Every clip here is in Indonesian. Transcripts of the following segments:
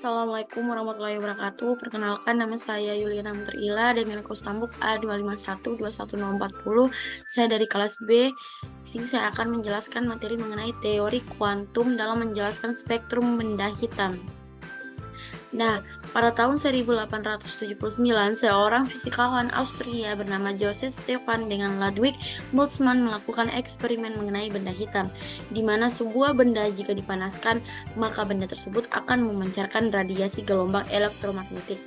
Assalamualaikum warahmatullahi wabarakatuh. Perkenalkan, nama saya Yuliana Mutrila dengan kos tambuk A2512140. Saya dari kelas B. Di sini saya akan menjelaskan materi mengenai teori kuantum dalam menjelaskan spektrum benda hitam. Nah, pada tahun 1879, seorang fisikawan Austria bernama Joseph Stefan dengan Ludwig Boltzmann melakukan eksperimen mengenai benda hitam, di mana sebuah benda jika dipanaskan, maka benda tersebut akan memancarkan radiasi gelombang elektromagnetik.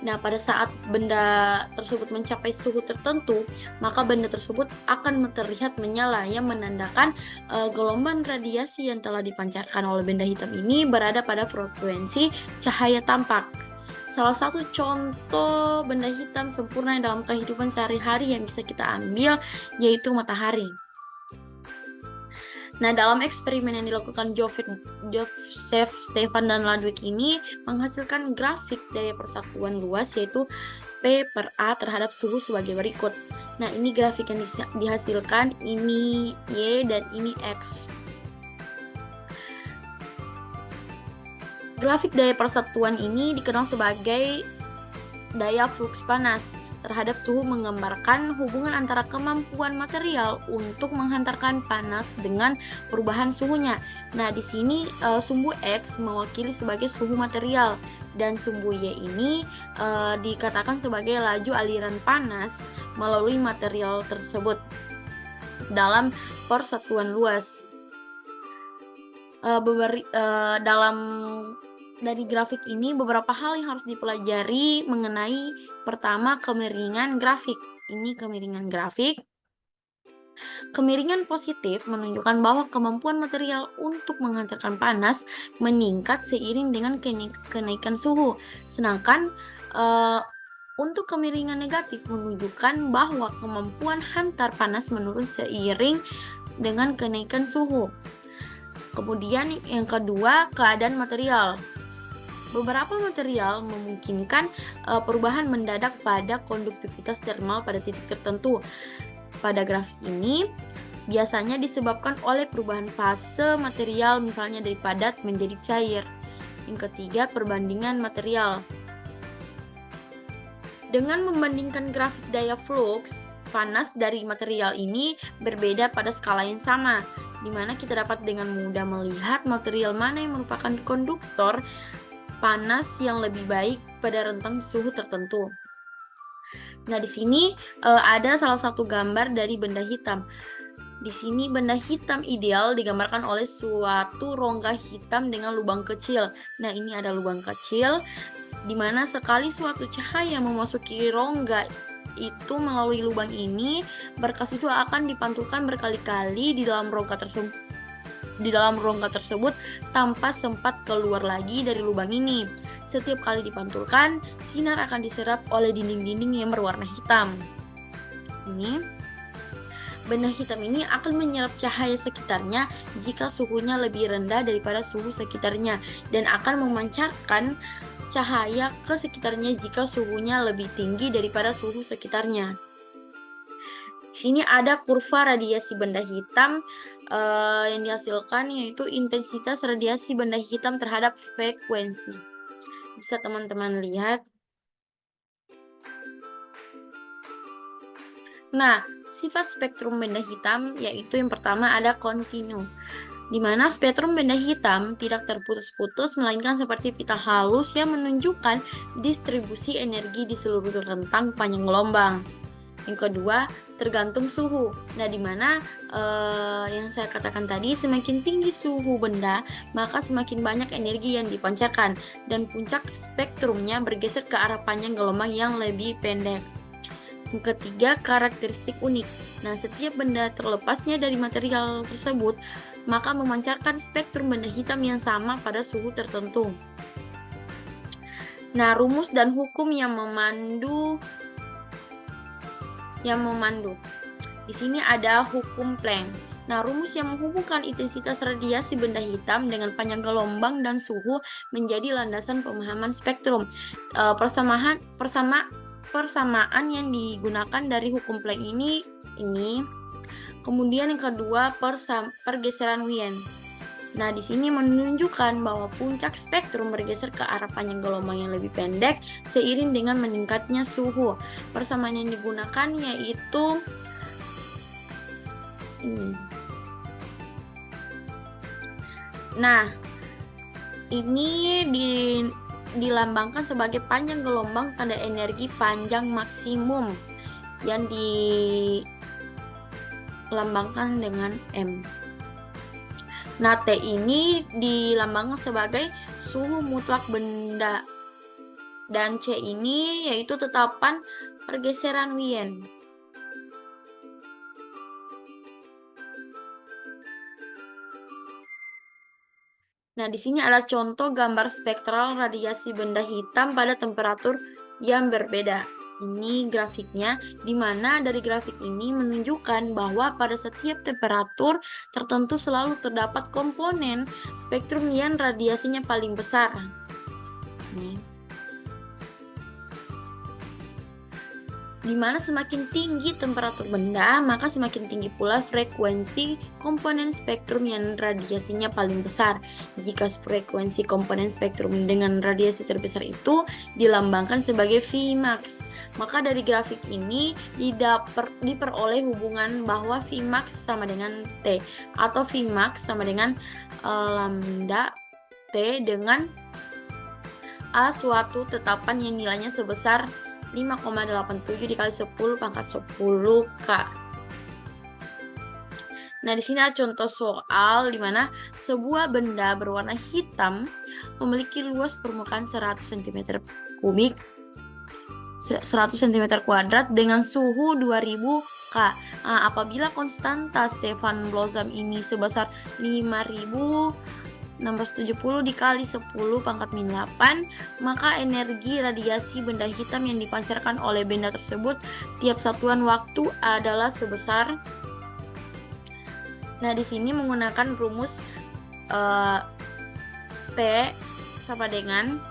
Nah, pada saat benda tersebut mencapai suhu tertentu, maka benda tersebut akan terlihat menyala yang menandakan gelombang radiasi yang telah dipancarkan oleh benda hitam ini berada pada frekuensi cahaya tampak. Salah satu contoh benda hitam sempurna dalam kehidupan sehari-hari yang bisa kita ambil yaitu matahari. Nah, dalam eksperimen yang dilakukan Joseph Stefan dan Ludwig ini menghasilkan grafik daya persatuan luas yaitu P per A terhadap suhu sebagai berikut. Nah, ini grafik yang dihasilkan, ini Y dan ini X. Grafik daya persatuan ini dikenal sebagai daya fluks panas terhadap suhu, menggambarkan hubungan antara kemampuan material untuk menghantarkan panas dengan perubahan suhunya. Nah, di sini sumbu X mewakili sebagai suhu material dan sumbu Y ini dikatakan sebagai laju aliran panas melalui material tersebut dalam persatuan luas. Dari grafik ini beberapa hal yang harus dipelajari mengenai pertama kemiringan grafik. Ini kemiringan grafik. Kemiringan positif menunjukkan bahwa kemampuan material untuk menghantarkan panas meningkat seiring dengan kenaikan suhu. Sedangkan untuk kemiringan negatif menunjukkan bahwa kemampuan hantar panas menurun seiring dengan kenaikan suhu. Kemudian yang kedua, keadaan material. Beberapa material memungkinkan perubahan mendadak pada konduktivitas termal pada titik tertentu. Pada grafik ini biasanya disebabkan oleh perubahan fase material, misalnya dari padat menjadi cair. Yang ketiga, perbandingan material. Dengan membandingkan grafik daya fluks panas dari material ini berbeda pada skala yang sama, di mana kita dapat dengan mudah melihat material mana yang merupakan konduktor panas yang lebih baik pada rentang suhu tertentu. Nah, di sini ada salah satu gambar dari benda hitam. Di sini benda hitam ideal digambarkan oleh suatu rongga hitam dengan lubang kecil. Nah, ini ada lubang kecil di mana sekali suatu cahaya memasuki rongga itu melalui lubang ini, berkas itu akan dipantulkan berkali-kali di dalam rongga tersebut tanpa sempat keluar lagi dari lubang ini. Setiap kali dipantulkan, sinar akan diserap oleh dinding-dinding yang berwarna hitam. Ini benda hitam ini akan menyerap cahaya sekitarnya jika suhunya lebih rendah daripada suhu sekitarnya, dan akan memancarkan cahaya ke sekitarnya jika suhunya lebih tinggi daripada suhu sekitarnya. Sini ada kurva radiasi benda hitam yang dihasilkan, yaitu intensitas radiasi benda hitam terhadap frekuensi. Bisa teman-teman lihat. Nah, sifat spektrum benda hitam yaitu yang pertama ada kontinu, di mana spektrum benda hitam tidak terputus-putus melainkan seperti pita halus yang menunjukkan distribusi energi di seluruh rentang panjang gelombang. Yang kedua, tergantung suhu. Nah, di mana yang saya katakan tadi, semakin tinggi suhu benda, maka semakin banyak energi yang dipancarkan dan puncak spektrumnya bergeser ke arah panjang gelombang yang lebih pendek. Yang ketiga, karakteristik unik. Nah, setiap benda terlepasnya dari material tersebut, maka memancarkan spektrum benda hitam yang sama pada suhu tertentu. Nah, rumus dan hukum yang memandu. Di sini ada hukum Planck. Nah, rumus yang menghubungkan intensitas radiasi benda hitam dengan panjang gelombang dan suhu menjadi landasan pemahaman spektrum. Persamaan yang digunakan dari hukum Planck ini. Kemudian yang kedua, pergeseran Wien. Nah, di sini menunjukkan bahwa puncak spektrum bergeser ke arah panjang gelombang yang lebih pendek seiring dengan meningkatnya suhu. Persamaan yang digunakan yaitu ini. Nah, ini dilambangkan sebagai panjang gelombang tanda energi panjang maksimum yang dilambangkan dengan M. Nah, T ini dilambangkan sebagai suhu mutlak benda. Dan C ini yaitu tetapan pergeseran Wien. Nah, di sini ada contoh gambar spektral radiasi benda hitam pada temperatur yang berbeda. Ini grafiknya, di mana dari grafik ini menunjukkan bahwa pada setiap temperatur tertentu selalu terdapat komponen spektrum yang radiasinya paling besar. Nih. Di mana semakin tinggi temperatur benda, maka semakin tinggi pula frekuensi komponen spektrum yang radiasinya paling besar. Jika frekuensi komponen spektrum dengan radiasi terbesar itu dilambangkan sebagai Vmax, maka dari grafik ini diperoleh hubungan bahwa Vmax sama dengan T, atau Vmax sama dengan lambda T dengan A suatu tetapan yang nilainya sebesar 5,87 dikali 10 pangkat 10 K. Nah, di sini ada contoh soal di mana sebuah benda berwarna hitam memiliki luas permukaan 100 cm kubik 100 cm kuadrat dengan suhu 2000 K. Nah, apabila konstanta Stefan Blossom ini sebesar 5670 dikali 10 pangkat min 8, maka energi radiasi benda hitam yang dipancarkan oleh benda tersebut tiap satuan waktu adalah sebesar. Nah, di sini menggunakan rumus P sama dengan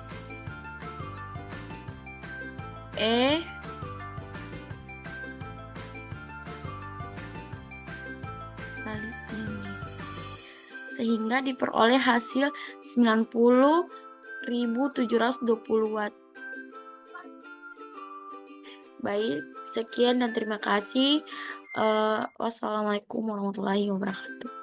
E kali ini, sehingga diperoleh hasil 90.720 watt. Baik, sekian dan terima kasih. Wassalamualaikum warahmatullahi wabarakatuh.